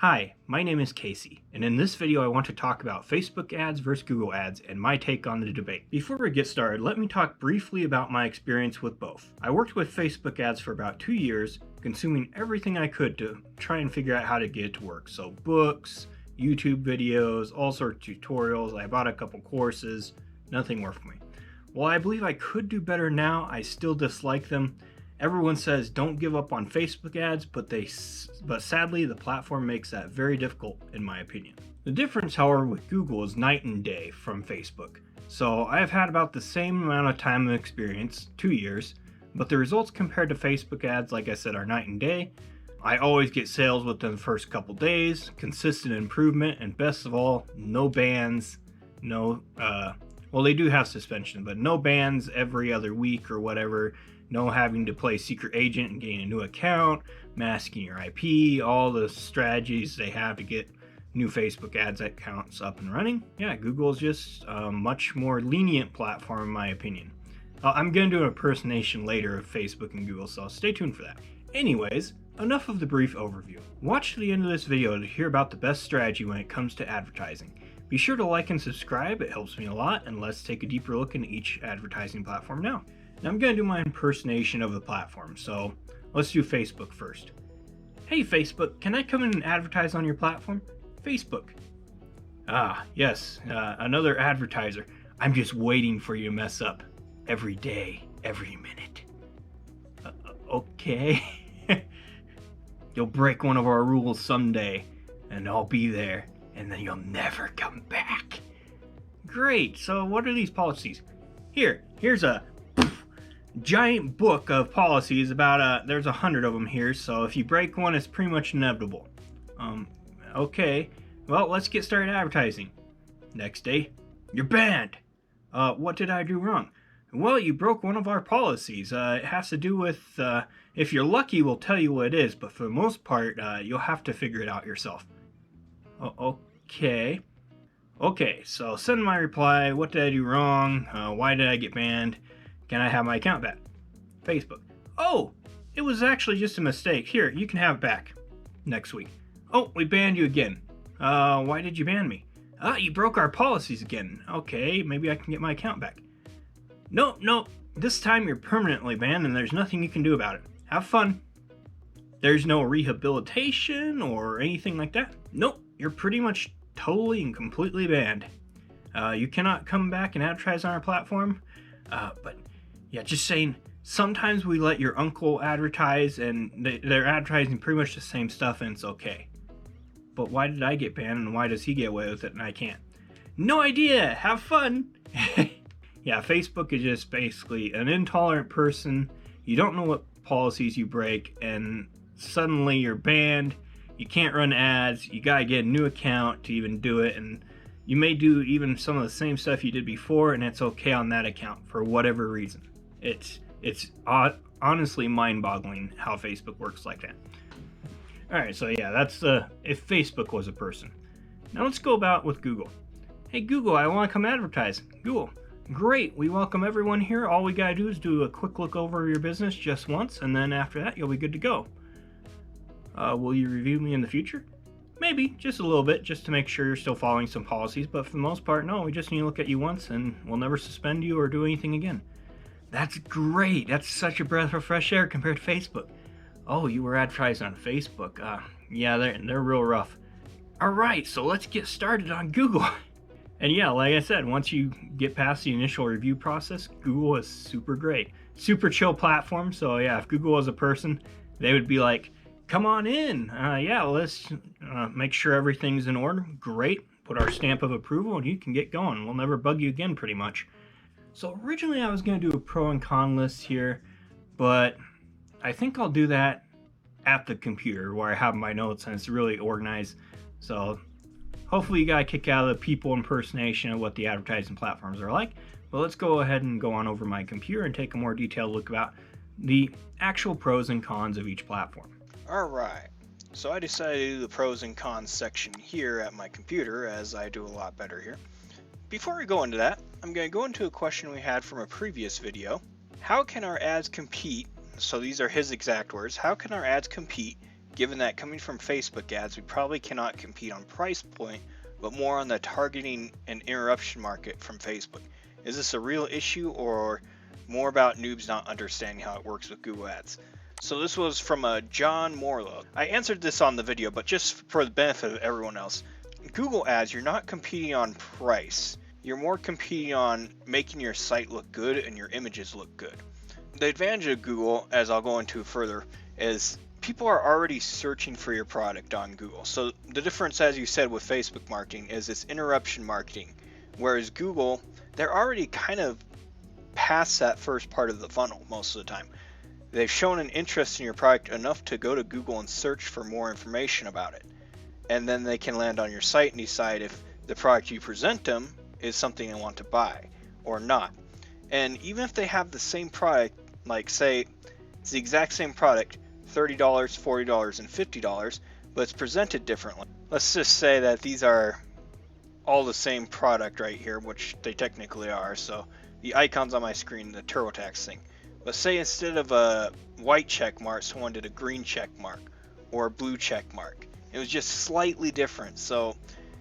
Hi, my name is Casey, and in this video I want to talk about Facebook ads versus Google ads and my take on the debate. Before we get started, let me talk briefly about my experience with both. I worked with Facebook ads for about 2 years, consuming everything I could to try and figure out how to get it to work. So books, YouTube videos, all sorts of tutorials. I bought a couple courses, nothing worked for me. While I believe I could do better now, I still dislike them. Everyone says don't give up on Facebook ads, but sadly the platform makes that very difficult in my opinion. The difference, however, with Google is night and day from Facebook. So I have had about the same amount of time and experience, 2 years, but the results compared to Facebook ads, like I said, are night and day. I always get sales within the first couple days, consistent improvement, and best of all, no bans, well, they do have suspension, but no bans every other week or whatever. No having to play secret agent and getting a new account, masking your IP, all the strategies they have to get new Facebook ads accounts up and running. Yeah, Google is just a much more lenient platform in my opinion. I'm going to do an impersonation later of Facebook and Google, so stay tuned for that. Anyways, enough of the brief overview. Watch to the end of this video to hear about the best strategy when it comes to advertising. Be sure to like and subscribe, it helps me a lot, and let's take a deeper look into each advertising platform now. Now I'm going to do my impersonation of the platform, so let's do Facebook first. Hey Facebook, can I come in and advertise on your platform? Facebook. Ah, yes, another advertiser. I'm just waiting for you to mess up. Every day, every minute. Okay. You'll break one of our rules someday, and I'll be there, and then you'll never come back. Great, so what are these policies? Here's a giant book of policies about there's 100 of them here, so if you break one it's pretty much inevitable. Okay, well, let's get started advertising. Next day, you're banned. What did I do wrong? Well, you broke one of our policies. It has to do with if you're lucky we'll tell you what it is, but for the most part you'll have to figure it out yourself. Okay, so send my reply. What did I do wrong? Why did I get banned? Can I have my account back? Facebook. Oh, it was actually just a mistake. Here, you can have it back next week. Oh, we banned you again. Why did you ban me? You broke our policies again. Okay, maybe I can get my account back. No, this time you're permanently banned and there's nothing you can do about it. Have fun. There's no rehabilitation or anything like that. Nope, you're pretty much totally and completely banned. You cannot come back and advertise on our platform. But yeah, just saying, sometimes we let your uncle advertise and they're advertising pretty much the same stuff and it's okay. But why did I get banned and why does he get away with it and I can't? No idea! Have fun! Yeah, Facebook is just basically an intolerant person. You don't know what policies you break and suddenly you're banned. You can't run ads. You gotta get a new account to even do it, and you may do even some of the same stuff you did before and it's okay on that account for whatever reason. It's honestly mind-boggling how Facebook works like that. Alright, so yeah, that's if Facebook was a person. Now let's go about with Google. Hey Google, I want to come advertise. Google, great, we welcome everyone here. All we gotta do is do a quick look over your business just once, and then after that you'll be good to go. Will you review me in the future? Maybe, just a little bit, just to make sure you're still following some policies, but for the most part, no, we just need to look at you once and we'll never suspend you or do anything again. That's great, that's such a breath of fresh air compared to Facebook. Oh, you were advertising on Facebook. Yeah, they're real rough. Alright, so let's get started on Google. And yeah, like I said, once you get past the initial review process, Google is super great. Super chill platform, so yeah, if Google was a person, they would be like, come on in. Yeah, let's make sure everything's in order. Great. Put our stamp of approval and you can get going. We'll never bug you again, pretty much. So originally I was going to do a pro and con list here, but I think I'll do that at the computer where I have my notes and it's really organized. So hopefully you got a kick out of the people impersonation of what the advertising platforms are like. But let's go ahead and go on over my computer and take a more detailed look about the actual pros and cons of each platform. Alright, so I decided to do the pros and cons section here at my computer as I do a lot better here. Before we go into that, I'm going to go into a question we had from a previous video. How can our ads compete, so these are his exact words, how can our ads compete given that coming from Facebook ads, we probably cannot compete on price point, but more on the targeting and interruption market from Facebook. Is this a real issue or more about noobs not understanding how it works with Google Ads? So this was from John Morlow. I answered this on the video, but just for the benefit of everyone else, Google Ads, you're not competing on price. You're more competing on making your site look good and your images look good. The advantage of Google, as I'll go into further, is people are already searching for your product on Google. So the difference, as you said, with Facebook marketing is it's interruption marketing, whereas Google, they're already kind of past that first part of the funnel most of the time. They've shown an interest in your product enough to go to Google and search for more information about it. And then they can land on your site and decide if the product you present them is something they want to buy or not. And even if they have the same product, like say it's the exact same product, $30, $40, and $50, but it's presented differently. Let's just say that these are all the same product right here, which they technically are. So the icons on my screen, the TurboTax thing. But say instead of a white check mark, someone did a green check mark or a blue check mark. It was just slightly different. So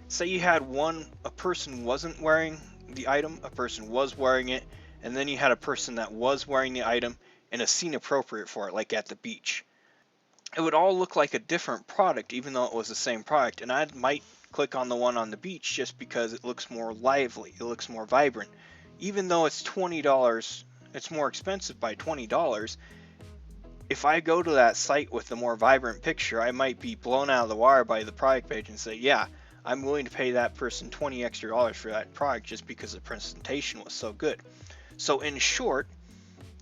say you had a person wasn't wearing the item, a person was wearing it, and then you had a person that was wearing the item in a scene appropriate for it, like at the beach. It would all look like a different product, even though it was the same product. And I might click on the one on the beach just because it looks more lively, it looks more vibrant. Even though it's $20, it's more expensive by $20. If I go to that site with the more vibrant picture, I might be blown out of the water by the product page and say, yeah, I'm willing to pay that person $20 extra for that product just because the presentation was so good. So in short,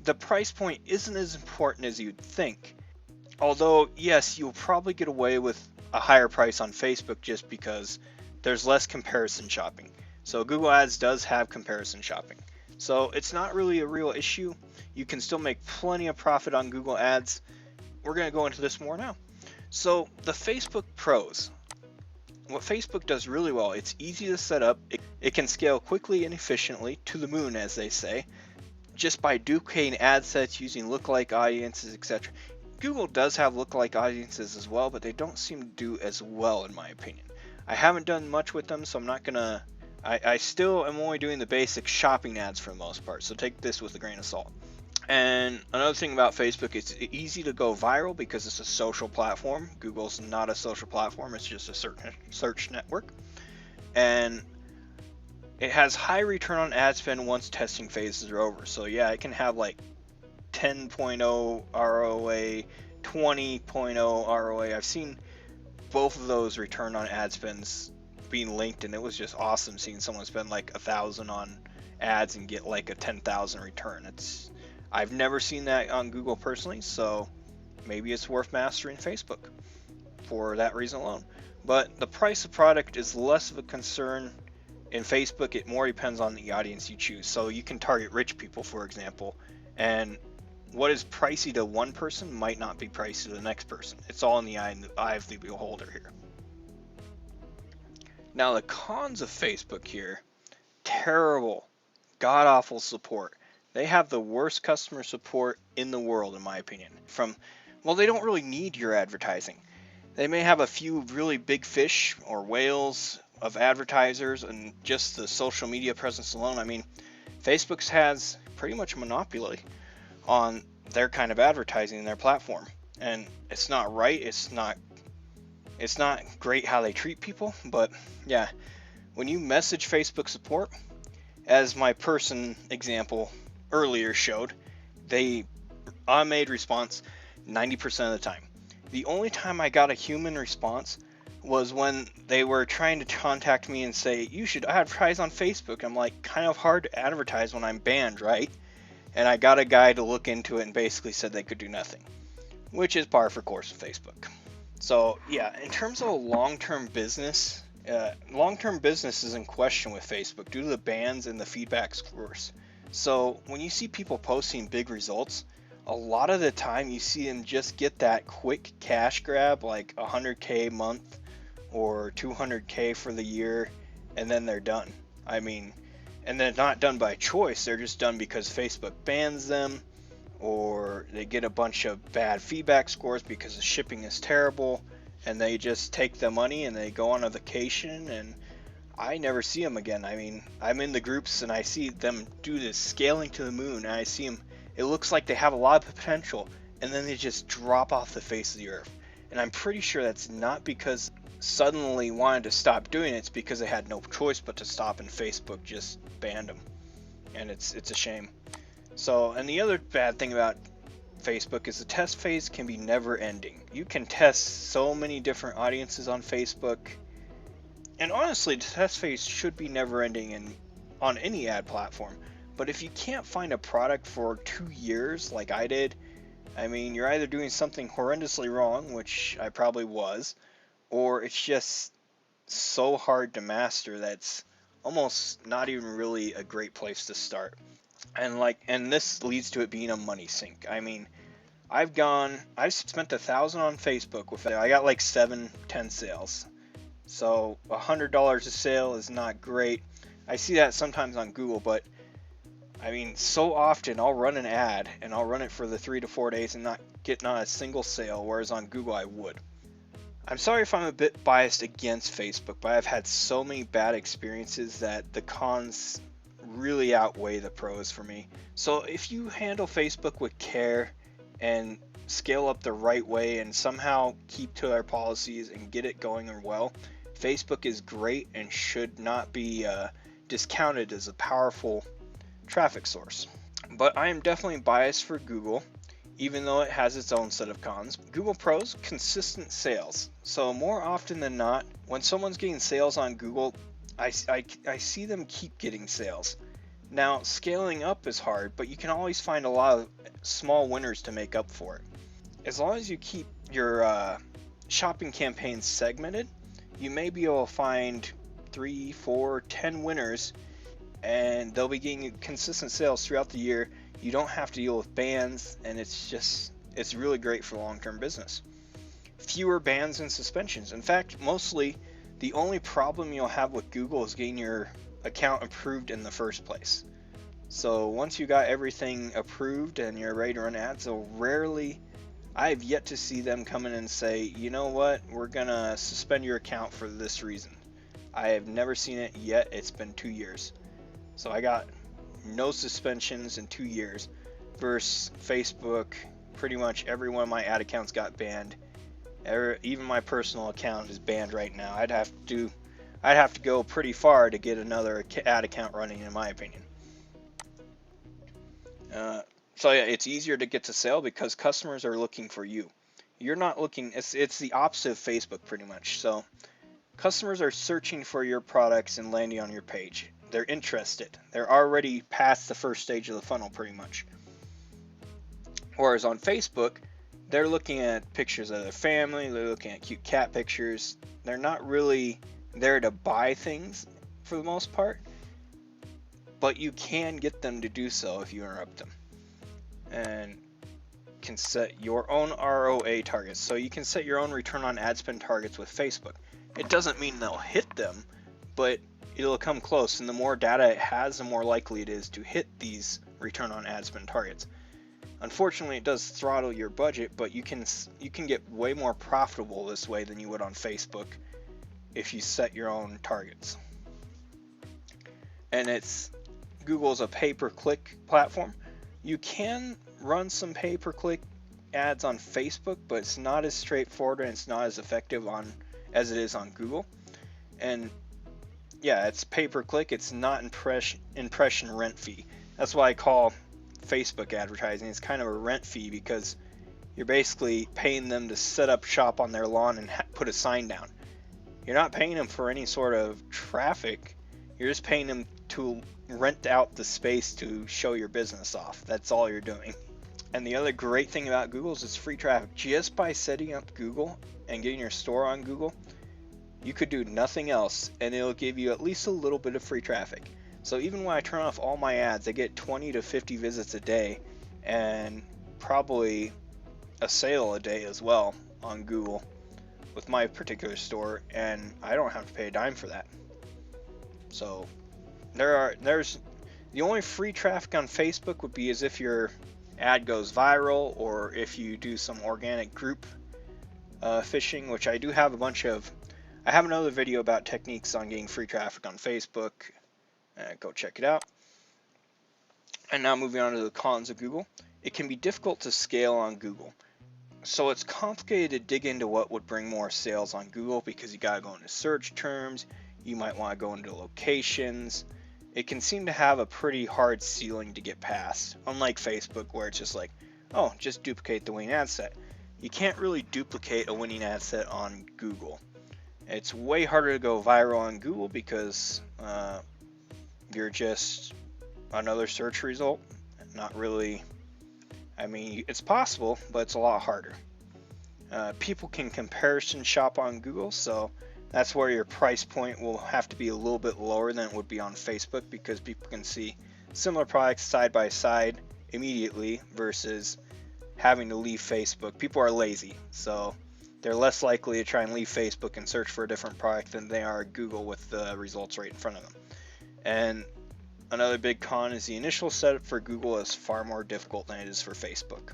the price point isn't as important as you'd think. Although, yes, you'll probably get away with a higher price on Facebook just because there's less comparison shopping. So Google Ads does have comparison shopping. So it's not really a real issue. You can still make plenty of profit on Google Ads. We're going to go into this more now. So the Facebook pros. What Facebook does really well, it's easy to set up. It can scale quickly and efficiently to the moon, as they say, just by duplicating ad sets using lookalike audiences, etc. Google does have lookalike audiences as well, but they don't seem to do as well in my opinion. I haven't done much with them, so I'm not gonna. I still am only doing the basic shopping ads for the most part, so take this with a grain of salt. And another thing about Facebook, it's easy to go viral because it's a social platform. Google's not a social platform, it's just a search network. And it has high return on ad spend once testing phases are over. So yeah, it can have like 10.0 ROA, 20.0 ROA. I've seen both of those return on ad spends being linked, and it was just awesome seeing someone spend like 1,000 on ads and get like a 10,000 return. I've never seen that on Google personally, so maybe it's worth mastering Facebook for that reason alone. But the price of product is less of a concern in Facebook. It more depends on the audience you choose. So you can target rich people, for example, and what is pricey to one person might not be pricey to the next person. It's all in the eye of the beholder here. Now the cons of Facebook here, terrible, god-awful support. They have the worst customer support in the world, in my opinion. Well, they don't really need your advertising. They may have a few really big fish or whales of advertisers and just the social media presence alone. I mean, Facebook has pretty much a monopoly on their kind of advertising in their platform. And it's not right, it's not great how they treat people, but yeah, when you message Facebook support, as my person example earlier showed, they automated response 90% of the time. The only time I got a human response was when they were trying to contact me and say, you should advertise on Facebook. I'm like, kind of hard to advertise when I'm banned, right? And I got a guy to look into it and basically said they could do nothing, which is par for course with Facebook. So yeah, in terms of a long-term business is in question with Facebook due to the bans and the feedback scores. So when you see people posting big results, a lot of the time you see them just get that quick cash grab, like 100K a month or 200K for the year, and then they're done. I mean, and they're not done by choice, they're just done because Facebook bans them, or they get a bunch of bad feedback scores because the shipping is terrible, and they just take the money and they go on a vacation, and I never see them again. I mean, I'm in the groups and I see them do this scaling to the moon, and I see them, it looks like they have a lot of potential, and then they just drop off the face of the earth. And I'm pretty sure that's not because suddenly wanted to stop doing it, it's because they had no choice but to stop, and Facebook just banned them. And it's a shame. So, and the other bad thing about Facebook is the test phase can be never ending. You can test so many different audiences on Facebook. And honestly, the test phase should be never ending on any ad platform. But if you can't find a product for 2 years like I did, I mean, you're either doing something horrendously wrong, which I probably was, or it's just so hard to master that's almost not even really a great place to start. And this leads to it being a money sink. I mean, I've spent $1,000 on Facebook with it. I got like 7-10 sales. So $100 a sale is not great. I see that sometimes on Google, but I mean, so often I'll run an ad and I'll run it for the 3 to 4 days and not a single sale, whereas on Google I would. I'm sorry if I'm a bit biased against Facebook, but I've had so many bad experiences that the cons really outweigh the pros for me. So if you handle Facebook with care and scale up the right way and somehow keep to our policies and get it going well, Facebook is great and should not be discounted as a powerful traffic source. But I am definitely biased for Google, even though it has its own set of cons. Google Pros, consistent sales. So more often than not, when someone's getting sales on Google, I see them keep getting sales. Now, scaling up is hard, but you can always find a lot of small winners to make up for it. As long as you keep your shopping campaigns segmented, you may be able to find 3, 4, 10 winners, and they'll be getting consistent sales throughout the year. You don't have to deal with bans, and it's really great for long-term business. Fewer bans and suspensions. In fact, mostly the only problem you'll have with Google is getting your account approved in the first place. So once you got everything approved and you're ready to run ads, I've yet to see them come in and say, you know what, we're gonna suspend your account for this reason. I have never seen it yet. It's been 2 years. So I got no suspensions in 2 years versus Facebook. Pretty much every one of my ad accounts got banned. Even my personal account is banned right now. I'd have to go pretty far to get another ad account running, in my opinion. So yeah, it's easier to get to sale because customers are looking for you. You're not looking. It's the opposite of Facebook, pretty much. So customers are searching for your products and landing on your page. They're interested. They're already past the first stage of the funnel, pretty much. Whereas on Facebook, they're looking at pictures of their family. They're looking at cute cat pictures. They're not really there to buy things for the most part, but you can get them to do so if you interrupt them, and can set your own ROA targets. So you can set your own return on ad spend targets with Facebook. It doesn't mean they'll hit them, but it'll come close, and the more data it has, the more likely it is to hit these return on ad spend targets. Unfortunately, it does throttle your budget, but you can get way more profitable this way than you would on Facebook if you set your own targets. And Google's a pay-per-click platform. You can run some pay-per-click ads on Facebook, but it's not as straightforward and it's not as effective as it is on Google. And yeah, it's pay-per-click. It's not impression rent fee. That's why I call Facebook advertising, it's kind of a rent fee, because you're basically paying them to set up shop on their lawn and put a sign down. You're not paying them for any sort of traffic. You're just paying them to rent out the space to show your business off. That's all you're doing. And the other great thing about Google is it's free traffic. Just by setting up Google and getting your store on Google, you could do nothing else and it'll give you at least a little bit of free traffic. So even when I turn off all my ads, I get 20 to 50 visits a day and probably a sale a day as well on Google with my particular store, and I don't have to pay a dime for that. So there's the only free traffic on Facebook would be as if you're ad goes viral, or if you do some organic group phishing, which I do have a bunch of. I have another video about techniques on getting free traffic on Facebook. Go check it out. And now moving on to the cons of Google. It can be difficult to scale on Google. So it's complicated to dig into what would bring more sales on Google, because you got to go into search terms. You might want to go into locations. It can seem to have a pretty hard ceiling to get past, unlike Facebook, where it's just like, oh, just duplicate the winning ad set. You can't really duplicate a winning ad set on Google. It's way harder to go viral on Google because you're just another search result. Not really. I mean, it's possible, but it's a lot harder. People can comparison shop on Google, so that's where your price point will have to be a little bit lower than it would be on Facebook, because people can see similar products side by side immediately versus having to leave Facebook. People are lazy, so they're less likely to try and leave Facebook and search for a different product than they are Google with the results right in front of them. And another big con is the initial setup for Google is far more difficult than it is for Facebook.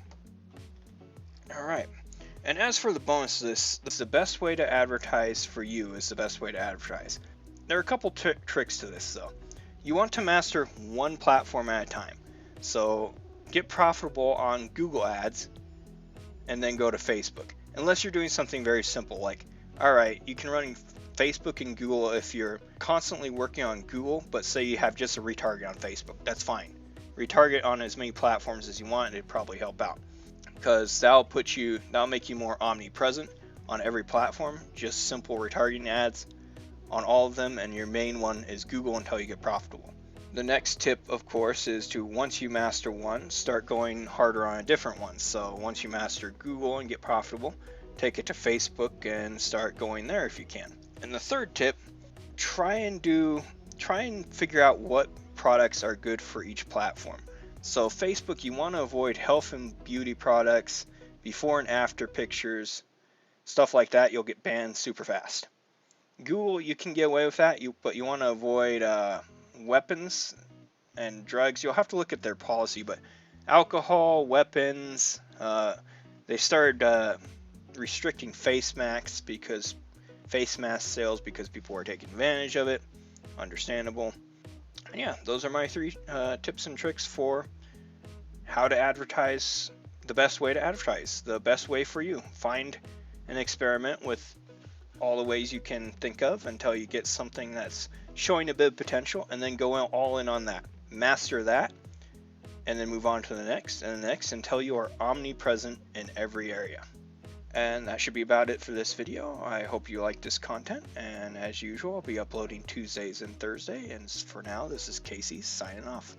Alright, and as for the bonuses, the best way to advertise for you is the best way to advertise. There are a couple tricks to this though. You want to master one platform at a time. So get profitable on Google ads and then go to Facebook. Unless you're doing something very simple like, alright, you can run Facebook and Google if you're constantly working on Google, but say you have just a retarget on Facebook. That's fine. Retarget on as many platforms as you want, and it'd probably help out, because that'll make you more omnipresent on every platform. Just simple retargeting ads on all of them, and your main one is Google until you get profitable. The next tip, of course, is to, once you master one, start going harder on a different one. So once you master Google and get profitable, take it to Facebook and start going there if you can. And the third tip, try and figure out what products are good for each platform. So Facebook, you want to avoid health and beauty products, before and after pictures, stuff like that. You'll get banned super fast. Google, you can get away with that, but you want to avoid weapons and drugs. You'll have to look at their policy, but alcohol, weapons, they started restricting face mask sales because people are taking advantage of it. Understandable. And yeah, those are my 3 tips and tricks for how to advertise, the best way to advertise, the best way for you. Find and experiment with all the ways you can think of until you get something that's showing a bit of potential, and then go all in on that. Master that, and then move on to the next and the next until you are omnipresent in every area. And that should be about it for this video. I hope you like this content, and as usual, I'll be uploading Tuesdays and Thursdays. And for now, this is Casey signing off.